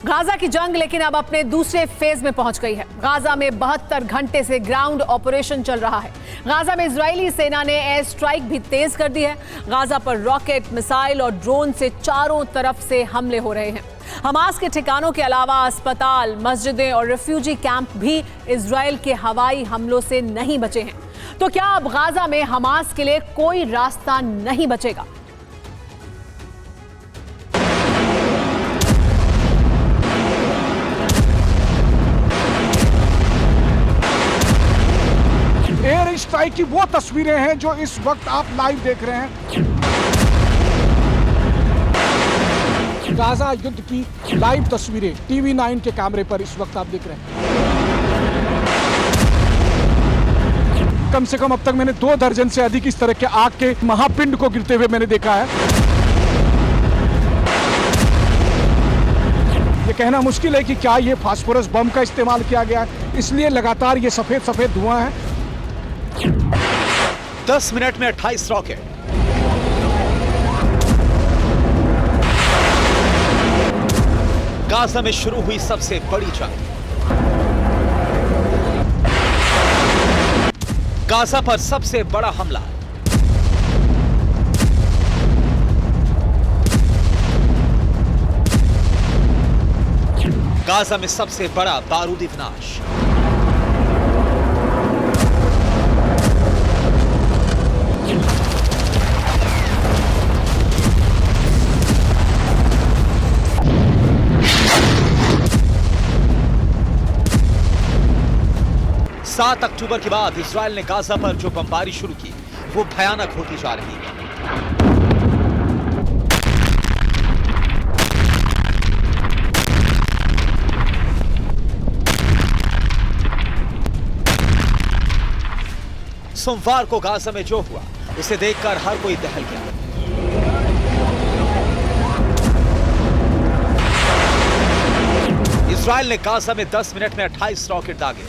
Gaza की जंग लेकिन अब अपने दूसरे फेज में पहुंच गई है। गाजा में 72 घंटे से ग्राउंड ऑपरेशन चल रहा है। गाजा में इजरायली सेना ने एयर स्ट्राइक भी तेज कर दी है। गाजा पर रॉकेट, मिसाइल और ड्रोन से चारों तरफ से हमले हो रहे हैं। हमास के ठिकानों के अलावा अस्पताल, मस्जिदें और रिफ्यूजी कैंप भी इजरायल के हवाई हमलों से नहीं बचे हैं। तो क्या अब गाजा में हमास के लिए कोई रास्ता नहीं बचेगा? एयर स्ट्राइक की वो तस्वीरें हैं जो इस वक्त आप लाइव देख रहे हैं। गाजा युद्ध की लाइव तस्वीरें टीवी 9 के कैमरे पर इस वक्त आप देख रहे हैं। कम से कम अब तक मैंने 2 दर्जन से अधिक इस तरह के आग के महापिंड को गिरते हुए मैंने देखा है। ये कहना मुश्किल है कि क्या ये फास्फोरस बम का इस्तेमाल किया गया है, इसलिए लगातार ये सफेद सफेद धुआं है। 10 मिनट में 28 रॉकेट। गाजा में शुरू हुई सबसे बड़ी जंग। गाजा पर सबसे बड़ा हमला। गाजा में सबसे बड़ा बारूदी विनाश। सात अक्टूबर के बाद इजरायल ने गाजा पर जो बमबारी शुरू की वो भयानक होती जा रही है। सोमवार को गाजा में जो हुआ उसे देखकर हर कोई दहल गया। इजरायल ने गाजा में 10 मिनट में 28 रॉकेट दागे।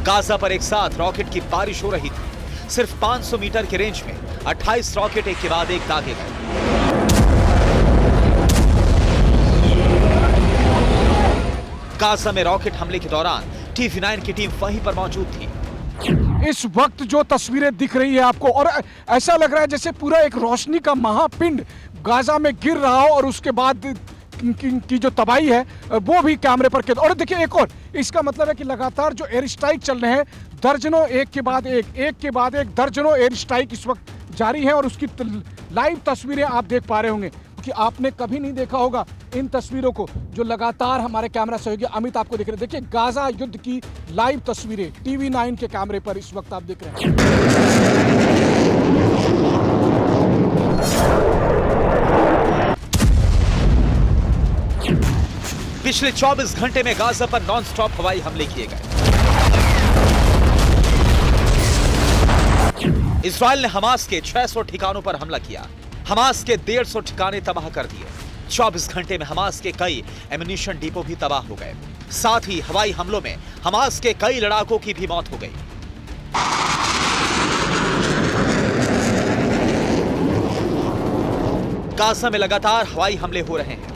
गाजा पर एक साथ रॉकेट की बारिश हो रही थी। सिर्फ 500 मीटर के रेंज में 28 रॉकेट एक के बाद एक दागे गए। गाजा में रॉकेट हमले के दौरान टीवी 9 की टीम वहीं पर मौजूद थी। इस वक्त जो तस्वीरें दिख रही है आपको, और ऐसा लग रहा है जैसे पूरा एक रोशनी का महापिंड गाजा में गिर रहा हो और उसके बाद की जो तबाही है वो भी कैमरे पर कैद। और देखिए एक और, इसका मतलब है कि लगातार जो एयर स्ट्राइक चल रहे हैं, दर्जनों एक के बाद एक दर्जनों एयर स्ट्राइक इस वक्त जारी है। और उसकी लाइव तस्वीरें आप देख पा रहे होंगे कि आपने कभी नहीं देखा होगा इन तस्वीरों को, जो लगातार हमारे कैमरा सहयोगी अमित आपको दिख रहे हैं। देखिए गाजा युद्ध की लाइव तस्वीरें टीवी 9 के कैमरे पर इस वक्त आप देख रहे हैं। पिछले 24 घंटे में गाजा पर नॉनस्टॉप हवाई हमले किए गए। इजरायल ने हमास के 600 ठिकानों पर हमला किया। हमास के 150 ठिकाने तबाह कर दिए। 24 घंटे में हमास के कई एम्यूनिशन डिपो भी तबाह हो गए। साथ ही हवाई हमलों में हमास के कई लड़ाकों की भी मौत हो गई। गाजा में लगातार हवाई हमले हो रहे हैं।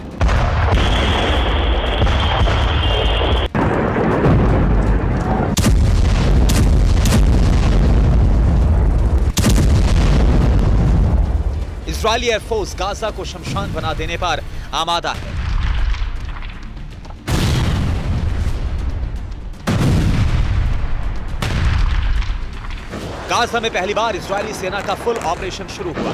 इजरायली एयरफोर्स गाजा को शमशान बना देने पर आमादा है। गाजा में पहली बार इजरायली सेना का फुल ऑपरेशन शुरू हुआ।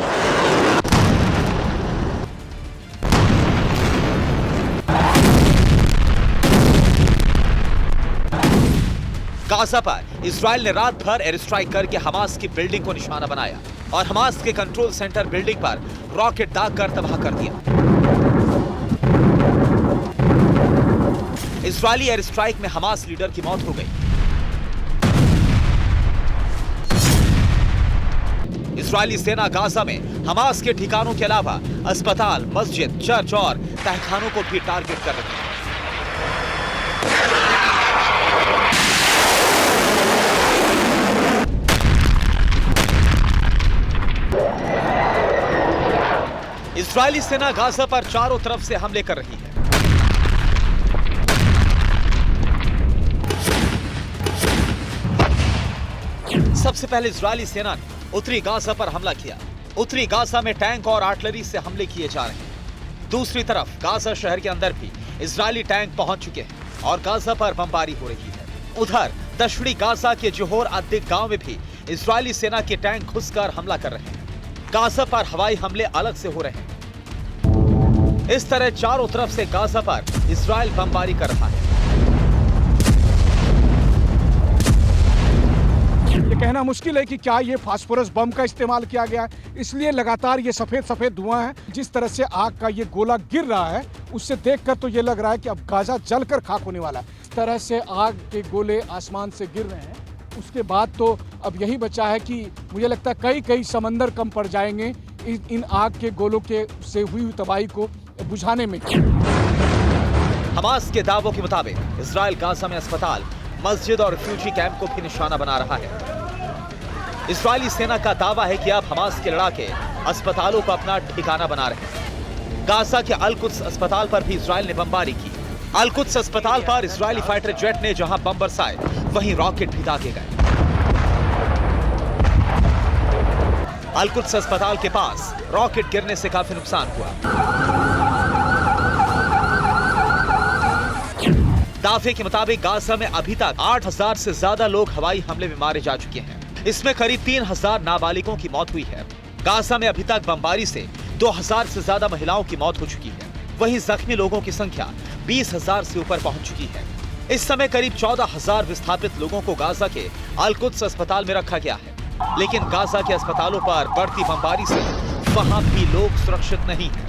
गाजा पर इजरायल ने रात भर एयर स्ट्राइक करके हमास की बिल्डिंग को निशाना बनाया और हमास के कंट्रोल सेंटर बिल्डिंग पर रॉकेट दागकर तबाह कर दिया। इजरायली एयर स्ट्राइक में हमास लीडर की मौत हो गई। इजरायली सेना गाजा में हमास के ठिकानों के अलावा अस्पताल, मस्जिद, चर्च और तहखानों को भी टारगेट कर रही है। इजरायली सेना गाजा पर चारों तरफ से हमले कर रही है। सबसे पहले इजरायली सेना ने उत्तरी गाजा पर हमला किया। उत्तरी गाजा में टैंक और आर्टिलरी से हमले किए जा रहे हैं। दूसरी तरफ गाजा शहर के अंदर भी इजरायली टैंक पहुंच चुके हैं और गाजा पर बमबारी हो रही है। उधर दक्षिणी गाजा के जोहर अद्दिक गांव में भी इजरायली सेना के टैंक घुसकर हमला कर रहे हैं। गाजा पर हवाई हमले अलग से हो रहे हैं। इस तरह चारों तरफ से गाजा पर इजराइल बमबारी कर रहा है। ये कहना मुश्किल है कि क्या ये फास्फोरस बम का इस्तेमाल किया गया है, इसलिए लगातार ये सफेद सफेद धुआं है। जिस तरह से आग का ये गोला गिर रहा है, उससे देखकर तो ये लग रहा है कि अब गाजा जलकर खाक होने वाला है। इस तरह से आग के गोले आसमान से गिर रहे हैं। उसके बाद तो अब यही बचा है कि मुझे लगता है कई समंदर कम पड़ जाएंगे इन आग के गोलों के से हुई तबाही को बुझाने में। हमास के दावों के मुताबिक इजराइल गाजा में अस्पताल, मस्जिद और रिफ्यूजी कैंप को भी निशाना बना रहा है। इजरायली सेना का दावा है कि अब हमास के लड़ाके अस्पतालों को अपना ठिकाना बना रहे हैं। गाजा के अल-कुद्स अस्पताल पर भी इजराइल ने बमबारी की। अल-कुद्स अस्पताल पर इजरायली फाइटर जेट ने जहां बम बरसाए, वहीं रॉकेट भी दागे गए। अल-कुद्स अस्पताल के पास रॉकेट गिरने से काफी नुकसान हुआ। दावे के मुताबिक गाजा में अभी तक 8,000 से ज्यादा लोग हवाई हमले में मारे जा चुके हैं। इसमें करीब 3,000 नाबालिगों की मौत हुई है। गाजा में अभी तक बमबारी से 2,000 से ज्यादा महिलाओं की मौत हो चुकी है। वहीं जख्मी लोगों की संख्या 20,000 से ऊपर पहुंच चुकी है। इस समय करीब 14,000 विस्थापित लोगों को गाजा के अल-कुद्स अस्पताल में रखा गया है। लेकिन गाजा के अस्पतालों पर बढ़ती बमबारी से वहां भी लोग सुरक्षित नहीं हैं।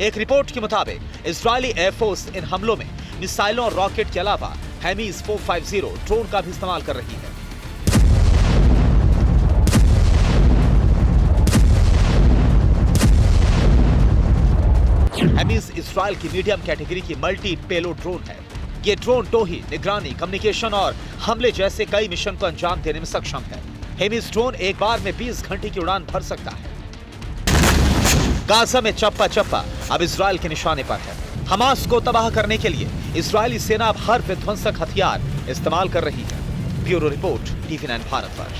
एक रिपोर्ट के मुताबिक इजरायली एयरफोर्स इन हमलों में मिसाइलों और रॉकेट के अलावा हेमीज 450 ड्रोन का भी इस्तेमाल कर रही है। हेमीज इजरायल की मीडियम कैटेगरी की मल्टी पेलोड ड्रोन है। ये ड्रोन टोही, निगरानी, कम्युनिकेशन और हमले जैसे कई मिशन को अंजाम देने में सक्षम है। हेमीज ड्रोन एक बार में 20 घंटे की उड़ान भर सकता है। गाजा में चप्पा चप्पा अब इजरायल के निशाने पर है। हमास को तबाह करने के लिए इजरायली सेना अब हर विध्वंसक हथियार इस्तेमाल कर रही है। Bureau report, TV9 Bharatvarsh.